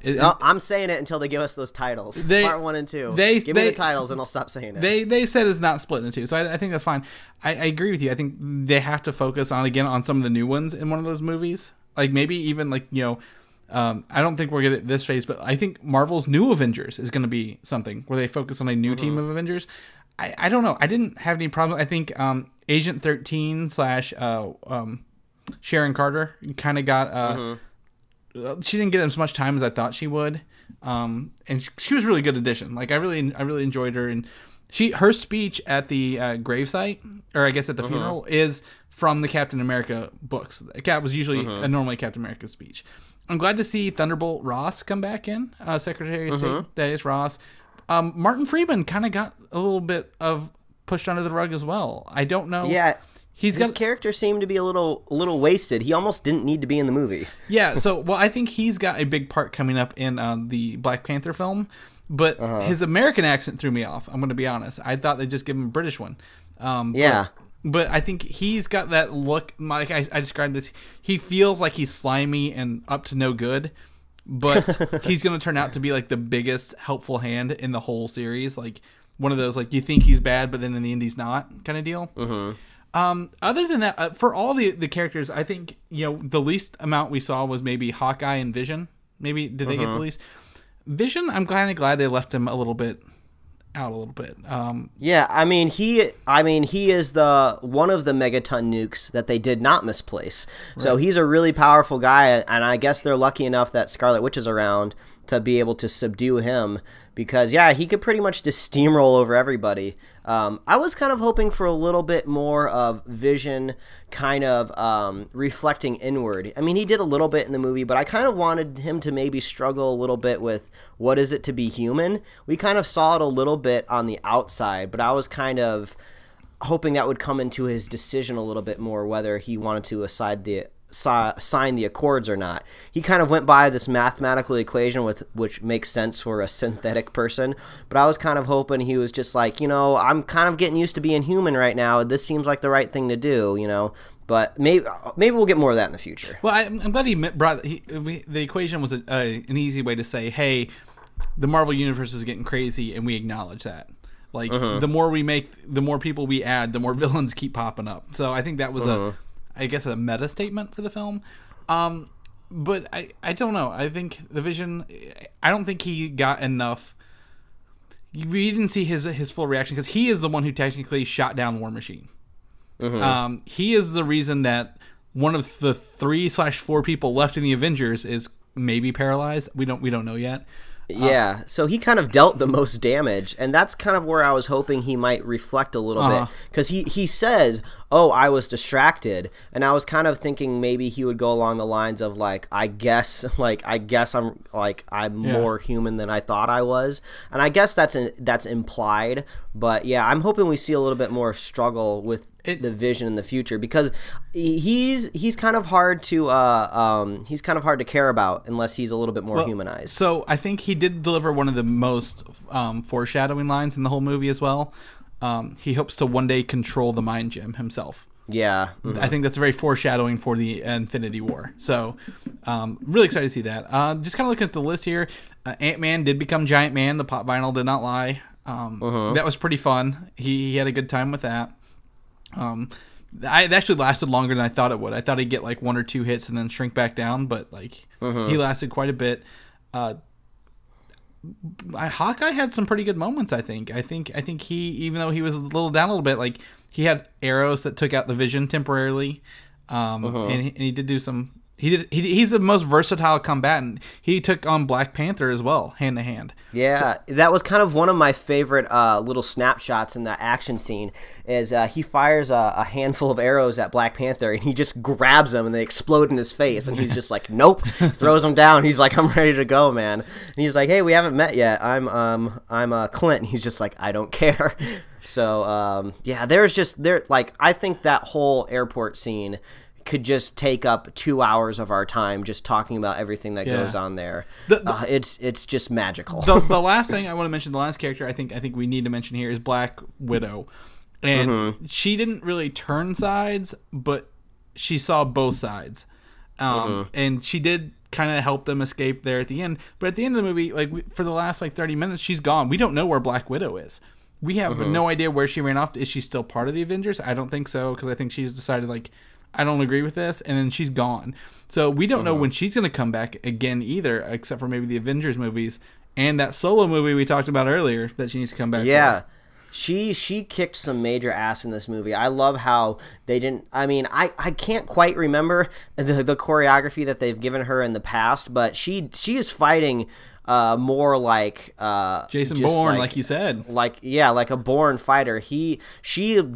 No, I'm saying it until they give us those titles. Part 1 and 2. Give me the titles, and I'll stop saying it. They said it's not split into 2, so I think that's fine. I agree with you. I think they have to focus on some of the new ones in one of those movies. Like maybe even like I don't think we're going to get this phase, but I think Marvel's New Avengers is going to be something where they focus on a new team of Avengers. I don't know. I didn't have any problem. I think Agent 13 / Sharon Carter kind of got... She didn't get as much time as I thought she would. And she was a really good addition. Like I really enjoyed her. And her speech at the gravesite, or I guess at the funeral, is from the Captain America books. That was usually normally Captain America's speech. I'm glad to see Thunderbolt Ross come back in, Secretary of State. That is Ross. Martin Freeman kind of got a little bit of pushed under the rug as well. I don't know. Yeah, his character seemed to be a little wasted. He almost didn't need to be in the movie. Yeah, so I think he's got a big part coming up in the Black Panther film, but his American accent threw me off. I'm going to be honest. I thought they'd just give him a British one. But I think he's got that look, like I described this, he feels like he's slimy and up to no good, but he's going to turn out to be like the biggest helpful hand in the whole series. Like one of those, like you think he's bad, but then in the end he's not kind of deal. Other than that, for all the characters, I think, the least amount we saw was maybe Hawkeye and Vision. Maybe, did they get the least? Vision, I'm kind of glad they left him out a little bit. Yeah, I mean he is the one of the megaton nukes that they did not misplace. Right. So he's a really powerful guy, and I guess they're lucky enough that Scarlet Witch is around to be able to subdue him, because he could pretty much just steamroll over everybody. I was kind of hoping for a little bit more of Vision kind of reflecting inward. I mean, he did a little bit in the movie, but I kind of wanted him to maybe struggle a little bit with what is it to be human. We kind of saw it a little bit on the outside, but I was kind of hoping that would come into his decision a little bit more, whether he wanted to sign the Accords or not. He kind of went by this mathematical equation which makes sense for a synthetic person, but I was kind of hoping he was just like, I'm kind of getting used to being human right now. This seems like the right thing to do, but maybe we'll get more of that in the future. Well, I'm glad he brought the equation was an easy way to say, hey, the Marvel Universe is getting crazy, and we acknowledge that. Like, the more we make, the more people we add, the more villains keep popping up. So I think that was I guess a meta statement for the film. But I don't know. I think the Vision, I don't think he got enough. We didn't see his full reaction, because he is the one who technically shot down War Machine. He is the reason that one of the 3/4 people left in the Avengers is maybe paralyzed. We don't know yet. Yeah, so he kind of dealt the most damage, and that's kind of where I was hoping he might reflect a little bit, because he says, oh, I was distracted, and I was kind of thinking maybe he would go along the lines of I guess I'm more human than I thought I was, and I guess that's implied, but yeah, I'm hoping we see a little bit more struggle with the Vision in the future, because he's kind of hard to care about unless he's a little bit more humanized. So I think he did deliver one of the most foreshadowing lines in the whole movie as well. He hopes to one day control the Mind Gem himself. Yeah, I think that's very foreshadowing for the Infinity War. So really excited to see that. Just kind of looking at the list here, Ant-Man did become Giant Man. The pop vinyl did not lie. That was pretty fun. He had a good time with that. It actually lasted longer than I thought it would. I thought he'd get 1 or 2 hits and then shrink back down, but he lasted quite a bit. Hawkeye had some pretty good moments. I think he, even though he was a little down a little bit, he had arrows that took out the Vision temporarily, and he did do some He's the most versatile combatant. He took on Black Panther as well, hand to hand. Yeah, that was kind of one of my favorite little snapshots in that action scene. Is he fires a handful of arrows at Black Panther, and he just grabs them, and they explode in his face, and he's just like, "Nope," throws them down. He's like, "I'm ready to go, man." And he's like, "Hey, we haven't met yet. I'm Clint." And he's just like, "I don't care." So yeah, I think that whole airport scene could just take up 2 hours of our time just talking about everything that goes on there. It's just magical. The last thing I want to mention, the last character I think we need to mention here is Black Widow, and she didn't really turn sides, but she saw both sides, and she did kind of help them escape there at the end. But at the end of the movie, for the last 30 minutes, she's gone. We don't know where Black Widow is. We have no idea where she ran off. Is she still part of the Avengers? I don't think so, because I think she's decided I don't agree with this, and then she's gone. So we don't know when she's going to come back again either, except for maybe the Avengers movies and that solo movie we talked about earlier that she needs to come back for. She kicked some major ass in this movie. I love how they didn't... I mean, I can't quite remember the choreography that they've given her in the past, but she is fighting... more like Jason Bourne, like you said, like a Bourne fighter. She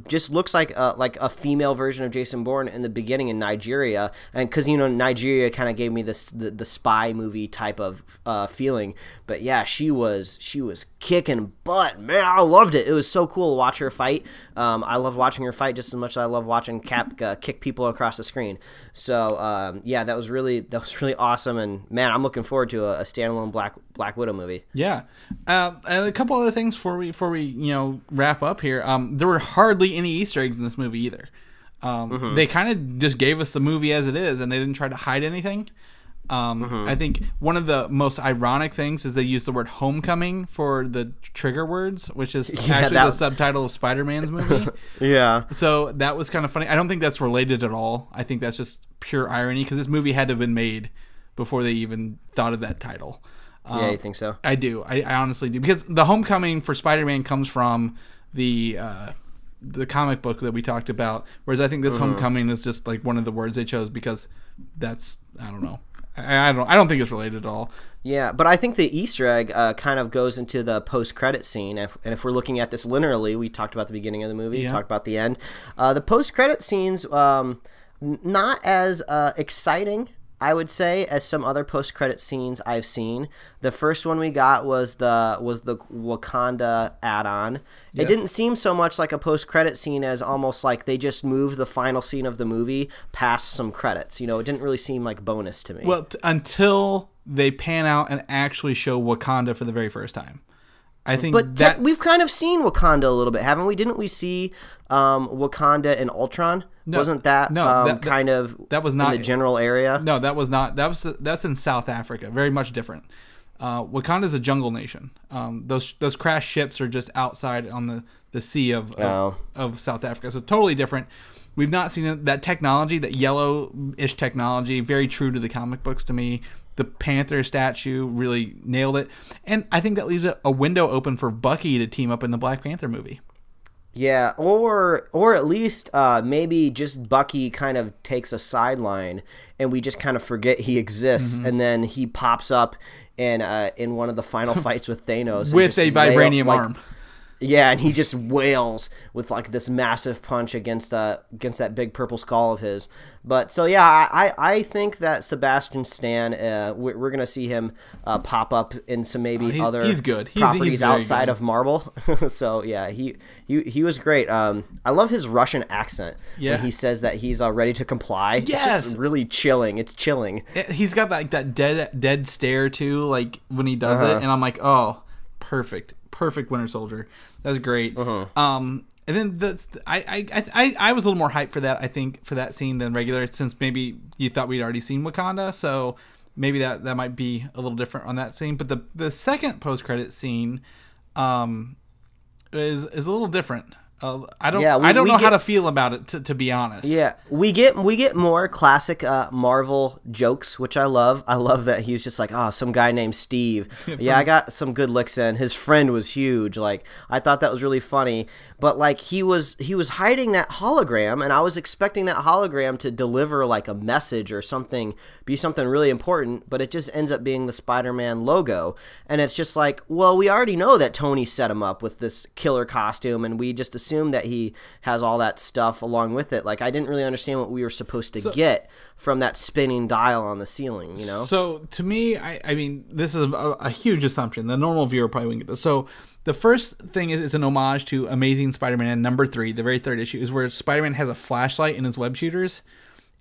just looks like a female version of Jason Bourne in the beginning in Nigeria, and because Nigeria kind of gave me this the spy movie type of feeling. But yeah, she was kicking butt, man. I loved it. It was so cool to watch her fight. I love watching her fight just as much as I love watching Cap kick people across the screen. So yeah, that was really awesome, and man, I'm looking forward to a standalone Black Widow movie. Yeah, and a couple other things before we wrap up here. There were hardly any Easter eggs in this movie either. They kind of just gave us the movie as it is, and they didn't try to hide anything. I think one of the most ironic things is they use the word homecoming for the trigger words, which is actually the subtitle of Spider-Man's movie. Yeah. So that was kind of funny. I don't think that's related at all. I think that's just pure irony, because this movie had to have been made before they even thought of that title. Yeah, you think so? I do. I honestly do, because the homecoming for Spider-Man comes from the comic book that we talked about, whereas I think this homecoming is just one of the words they chose because that's, I don't know. I don't think it's related at all. Yeah, but I think the Easter egg kind of goes into the post-credit scene. And if we're looking at this linearly, we talked about the beginning of the movie, we talked about the end. The post-credit scenes, not as exciting, I would say, as some other post-credit scenes I've seen. The first one we got was the Wakanda add-on. Yes. It didn't seem so much like a post-credit scene as almost like they just moved the final scene of the movie past some credits. It didn't really seem like bonus to me. Well, until they pan out and actually show Wakanda for the very first time. I think, but we've kind of seen Wakanda a little bit, haven't we? Didn't we see Wakanda in Ultron? No, Wasn't that that was not in the general area? No, that was not. That's in South Africa. Very much different. Wakanda's a jungle nation. Those crashed ships are just outside on the sea of South Africa. So totally different. We've not seen that technology, that yellow-ish technology, very true to the comic books to me. The Panther statue really nailed it. And I think that leaves a window open for Bucky to team up in the Black Panther movie. Yeah, or at least maybe just Bucky kind of takes a sideline and we just kind of forget he exists, and then he pops up in one of the final fights with Thanos. With a vibranium arm. Yeah, and he just wails with this massive punch against that big purple skull of his. But so yeah, I think that Sebastian Stan, we're gonna see him pop up in some other he's good. Properties he's outside good. of Marvel. So yeah, he was great. I love his Russian accent when he says that he's ready to comply. Yes, it's just really chilling. It's chilling. He's got that dead stare too, when he does it, and I'm like, oh, perfect Winter Soldier. That's great. And then I was a little more hyped for that, I think, for that scene than regular, since maybe you thought we'd already seen Wakanda, so maybe that might be a little different on that scene. But the second post-credit scene is a little different. I don't know how to feel about it, to be honest. Yeah, we get more classic Marvel jokes, which I love. I love that he's just like, oh, some guy named Steve. Yeah, I got some good licks in. His friend was huge. Like, I thought that was really funny. But like he was hiding that hologram, and I was expecting that hologram to deliver like a message or something, be something really important. But it just ends up being the Spider-Man logo, and it's just like, well, we already know that Tony set him up with this killer costume, and we just assume that he has all that stuff along with it. Like, I didn't really understand what we were supposed to get from that spinning dial on the ceiling, you know? So, to me, I mean, this is a huge assumption. The normal viewer probably wouldn't get this. So, the first thing is an homage to Amazing Spider-Man #3, the very third issue, is where Spider-Man has a flashlight in his web shooters,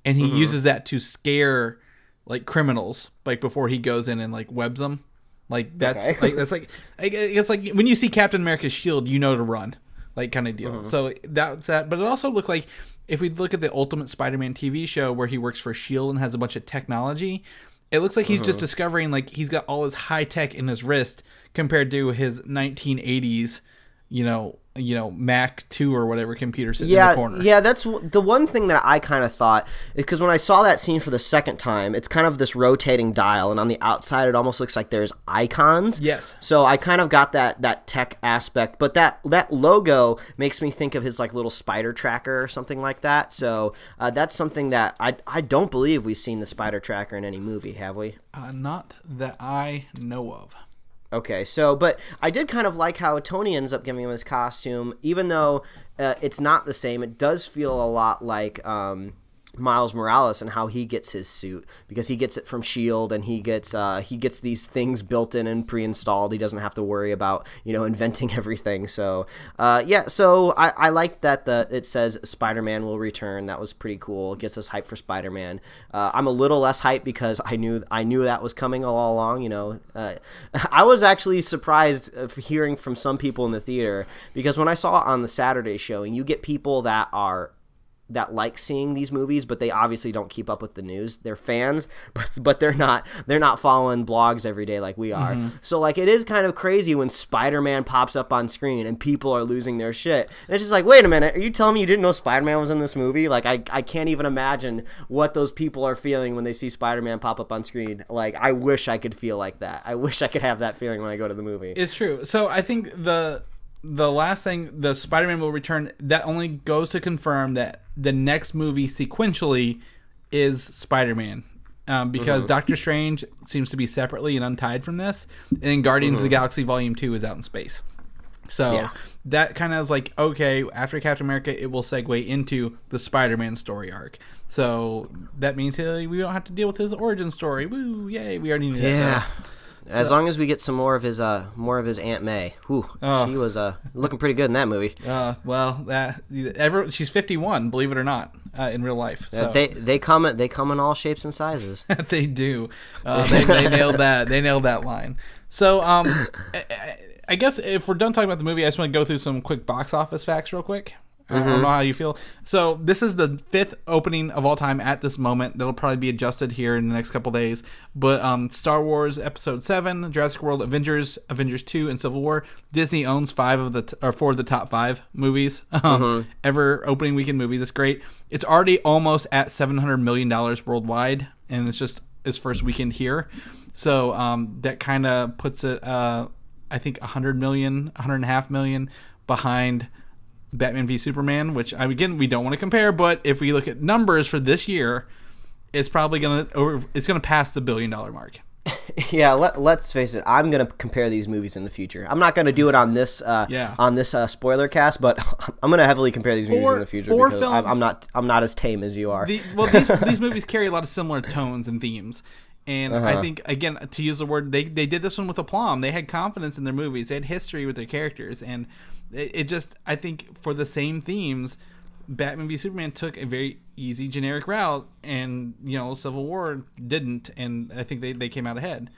and he uses that to scare, like, criminals, like, before he goes in and, like, webs them. Like, that's, it's like, when you see Captain America's shield, you know to run. Like, kind of deal. So that's that. But it also looked like, if we look at the Ultimate Spider-Man TV show where he works for S.H.I.E.L.D. and has a bunch of technology, it looks like he's just discovering, like, he's got all his high tech in his wrist compared to his 1980s, you know, Mac 2 or whatever computer sitting in the corner. Yeah, that's the one thing that I kind of thought, because when I saw that scene for the second time, it's kind of this rotating dial, and on the outside it almost looks like there's icons. Yes. So I kind of got that tech aspect, but that logo makes me think of his like little spider tracker or something like that. So that's something that I don't believe we've seen the spider tracker in any movie, have we? Not that I know of. Okay, so, but I did kind of like how Tony ends up giving him his costume, even though it's not the same. It does feel a lot like Miles Morales and how he gets his suit, because he gets it from S.H.I.E.L.D. and he gets these things built in and pre-installed. He doesn't have to worry about, you know, inventing everything. So so I like that it says Spider-Man will return. That was pretty cool. It gets us hyped for Spider-Man. I'm a little less hyped because I knew that was coming all along. You know, I was actually surprised hearing from some people in the theater, because when I saw it on the Saturday showing, you get people that like seeing these movies, but they obviously don't keep up with the news. They're fans, but they're not following blogs every day like we are. So like, it is kind of crazy when Spider-Man pops up on screen and people are losing their shit. And it's just like, wait a minute, are you telling me you didn't know Spider-Man was in this movie? Like, I can't even imagine what those people are feeling when they see Spider-Man pop up on screen. Like, I wish I could feel like that. I wish I could have that feeling when I go to the movie. It's true. So I think the last thing, the Spider-Man will return, that only goes to confirm that the next movie sequentially is Spider-Man, because Doctor Strange seems to be separately and untied from this, and then Guardians of the Galaxy Volume 2 is out in space. So that kind of is like, okay, after Captain America, it will segue into the Spider-Man story arc. So that means we don't have to deal with his origin story. Woo, yay, we already knew that. As long as we get some more of his Aunt May. Whew, she was looking pretty good in that movie. She's 51, believe it or not, in real life. So. They come in all shapes and sizes. They do. They nailed that. They nailed that line. So I guess if we're done talking about the movie, I just want to go through some quick box office facts real quick. I don't know how you feel. So this is the 5th opening of all time at this moment. That'll probably be adjusted here in the next couple days. But Star Wars Episode 7, Jurassic World, Avengers 2, and Civil War. Disney owns 4 of the top 5 movies ever opening weekend movies. It's great. It's already almost at $700 million worldwide, and it's just its first weekend here. So that kind of puts it, I think, $100.5 million behind Batman v Superman, which again, we don't want to compare, but if we look at numbers for this year, it's probably gonna pass the $1 billion mark. Yeah, let's face it. I'm gonna compare these movies in the future. I'm not gonna do it on this spoiler cast, but I'm gonna heavily compare these movies in the future because I'm not as tame as you are. These movies carry a lot of similar tones and themes. And I think, again, to use the word, they did this one with aplomb. They had confidence in their movies. They had history with their characters. And it just, I think, for the same themes, Batman v Superman took a very easy, generic route. And, Civil War didn't. And I think they came out ahead.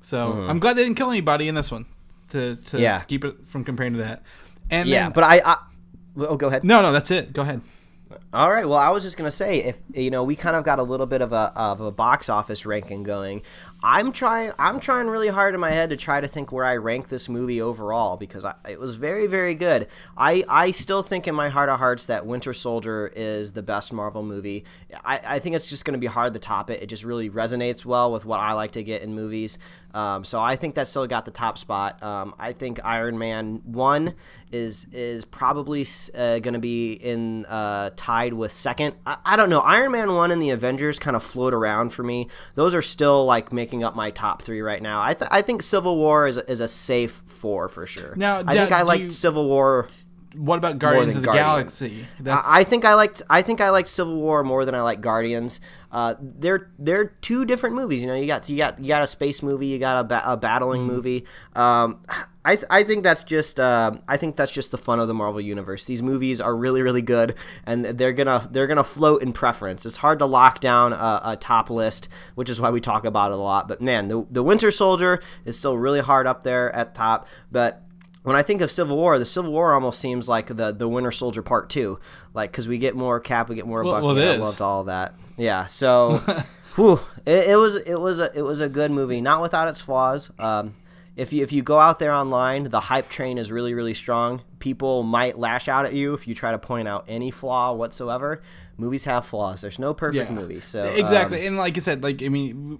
So I'm glad they didn't kill anybody in this one to keep it from comparing to that. And go ahead. No, that's it. Go ahead. All right. Well, I was just gonna say, if we kind of got a little bit of a box office ranking going. I'm trying really hard in my head to try to think where I rank this movie overall, because it was very, very good. I still think in my heart of hearts that Winter Soldier is the best Marvel movie. I think it's just going to be hard to top it. It just really resonates well with what I like to get in movies. So I think that still got the top spot. I think Iron Man 1 is probably going to be in tied with second. I don't know. Iron Man 1 and the Avengers kind of float around for me. Those are still like making up my top 3 right now. I think Civil War is a safe 4 for sure. Now, I think I liked Civil War. What about Guardians of the Galaxy? I think I liked Civil War more than I like Guardians. They're two different movies. You know, you got a space movie, you got a battling movie. I think that's just the fun of the Marvel universe. These movies are really, really good, and they're gonna float in preference. It's hard to lock down a top list, which is why we talk about it a lot. But man, the Winter Soldier is still really hard up there at top. But when I think of Civil War, the Civil War almost seems like the Winter Soldier Part 2, like, because we get more Cap, we get more Bucky. Well, I loved all of that. Yeah, so whew, it was a good movie, not without its flaws. If you go out there online, the hype train is really, really strong. People might lash out at you if you try to point out any flaw whatsoever. Movies have flaws. There's no perfect movie. So exactly, and like I said, like I mean,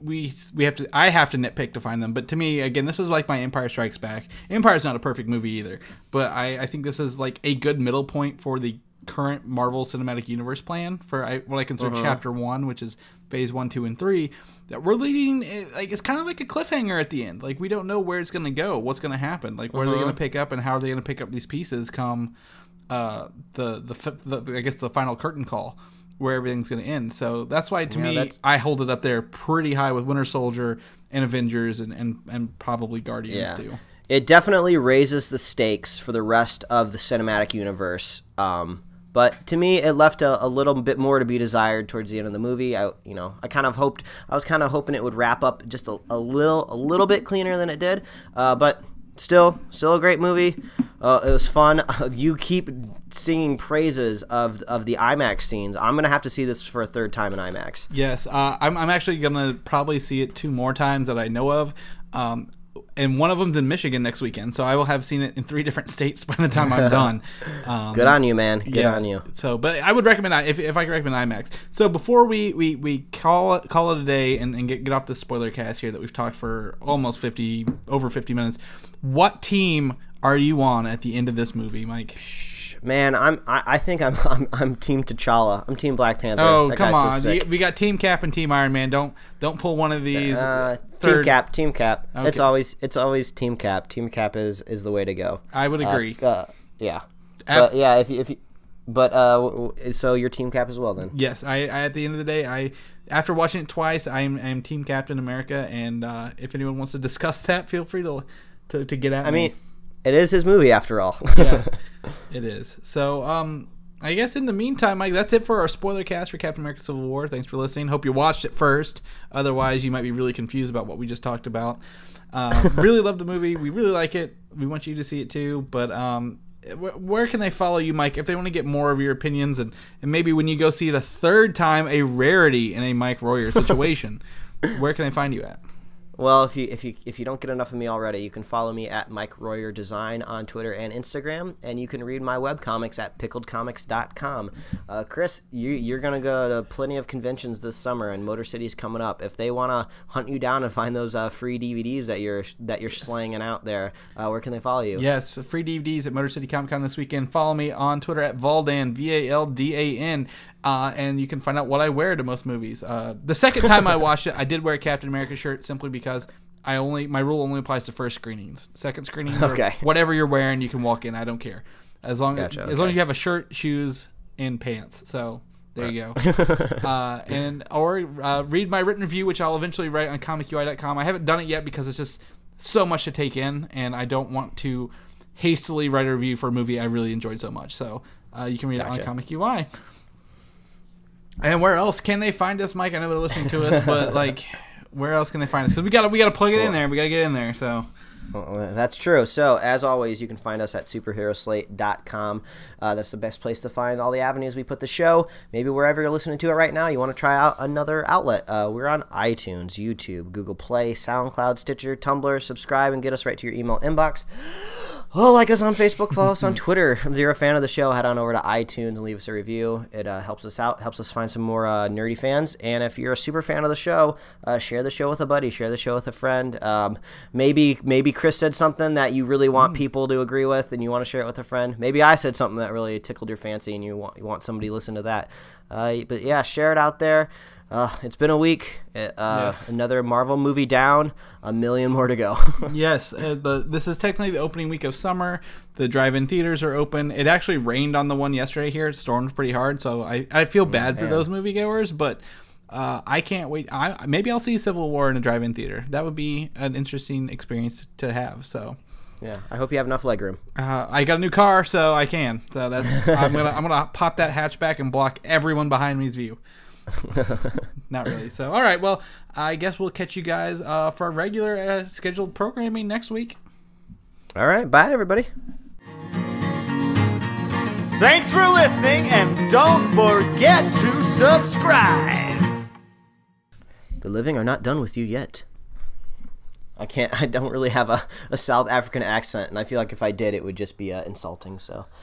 I have to nitpick to find them. But to me, again, this is like my Empire Strikes Back. Empire's not a perfect movie either, but I think this is like a good middle point for the current Marvel Cinematic Universe plan for what I consider Chapter 1, which is Phase 1, 2, and 3. That we're leading, like, it's kind of like a cliffhanger at the end. Like, we don't know where it's going to go, what's going to happen, like where are they going to pick up, and how are they going to pick up these pieces come I guess the final curtain call, where everything's going to end. So that's why, to me, I hold it up there pretty high with Winter Soldier and Avengers and probably Guardians too. It definitely raises the stakes for the rest of the cinematic universe. But to me, it left a little bit more to be desired towards the end of the movie. I was kind of hoping it would wrap up just a little bit cleaner than it did. But still a great movie. It was fun. You keep singing praises of the IMAX scenes. I'm gonna have to see this for a third time in IMAX. Yes, I'm actually gonna probably see it 2 more times that I know of. And one of them's in Michigan next weekend, so I will have seen it in 3 different states by the time I'm done. Good on you, man. Good on you. So, but I would recommend if I could recommend IMAX. So before we call it a day and get off the spoiler cast here that we've talked for almost over 50 minutes, what team are you on at the end of this movie, Mike? Man, I think I'm Team T'Challa. I'm Team Black Panther. Oh, come on! So we got Team Cap and Team Iron Man. Don't pull one of these. Team Cap. Okay. It's always Team Cap. Team Cap is the way to go. I would agree. Yeah. But yeah, so you're Team Cap as well then? Yes, I at the end of the day, after watching it twice, I'm Team Captain America, and if anyone wants to discuss that, feel free to get at me. I mean, it is his movie after all. Yeah, it is. So, I guess in the meantime, Mike, that's it for our spoiler cast for Captain America Civil War. Thanks for listening. Hope you watched it first. Otherwise, you might be really confused about what we just talked about. Really love the movie. We really like it. We want you to see it too. But where can they follow you, Mike, if they want to get more of your opinions and maybe when you go see it a third time, a rarity in a Mike Royer situation, where can they find you at? Well, if you don't get enough of me already, you can follow me at Mike Royer Design on Twitter and Instagram, and you can read my webcomics at pickledcomics.com. Chris, you're going to go to plenty of conventions this summer, and Motor City's coming up. If they want to hunt you down and find those free DVDs that you're slanging out there, where can they follow you? Yes, free DVDs at Motor City Comic Con this weekend. Follow me on Twitter at Valdan, VALDAN. And you can find out what I wear to most movies. The second time I watched it, I did wear a Captain America shirt simply because my rule only applies to first screenings. Second screenings, okay, whatever you're wearing, you can walk in. I don't care as long as you have a shirt, shoes, and pants. So there you go. Or read my written review, which I'll eventually write on comicui.com. I haven't done it yet because it's just so much to take in, and I don't want to hastily write a review for a movie I really enjoyed so much. So you can read it on Comic UI. And where else can they find us, Mike? I know they're listening to us, but like, where else can they find us? Because we gotta plug it in there. We gotta get in there. So, Well, that's true. So, as always, you can find us at superheroslate.com. That's the best place to find all the avenues we put the show. Maybe wherever you're listening to it right now, you want to try out another outlet. We're on iTunes, YouTube, Google Play, SoundCloud, Stitcher, Tumblr. Subscribe and get us right to your email inbox. Oh, like us on Facebook, follow us on Twitter. If you're a fan of the show, head on over to iTunes and leave us a review. It helps us out, helps us find some more nerdy fans. And if you're a super fan of the show, share the show with a buddy, share the show with a friend. Maybe Chris said something that you really want people to agree with and you want to share it with a friend. Maybe I said something that really tickled your fancy and you want somebody to listen to that. But yeah, share it out there. It's been a week. Yes. Another Marvel movie down, a million more to go. Yes, this is technically the opening week of summer. The drive-in theaters are open. It actually rained on the one yesterday here. It stormed pretty hard, so I feel bad for those moviegoers, but I can't wait. Maybe I'll see Civil War in a drive-in theater. That would be an interesting experience to have. So. Yeah, I hope you have enough legroom. I got a new car, so I can. So I'm gonna pop that hatchback and block everyone behind me's view. Not really. So, all right. Well, I guess we'll catch you guys for our regular scheduled programming next week. All right. Bye, everybody. Thanks for listening, and don't forget to subscribe. The living are not done with you yet. I don't really have a South African accent, and I feel like if I did, it would just be insulting, so...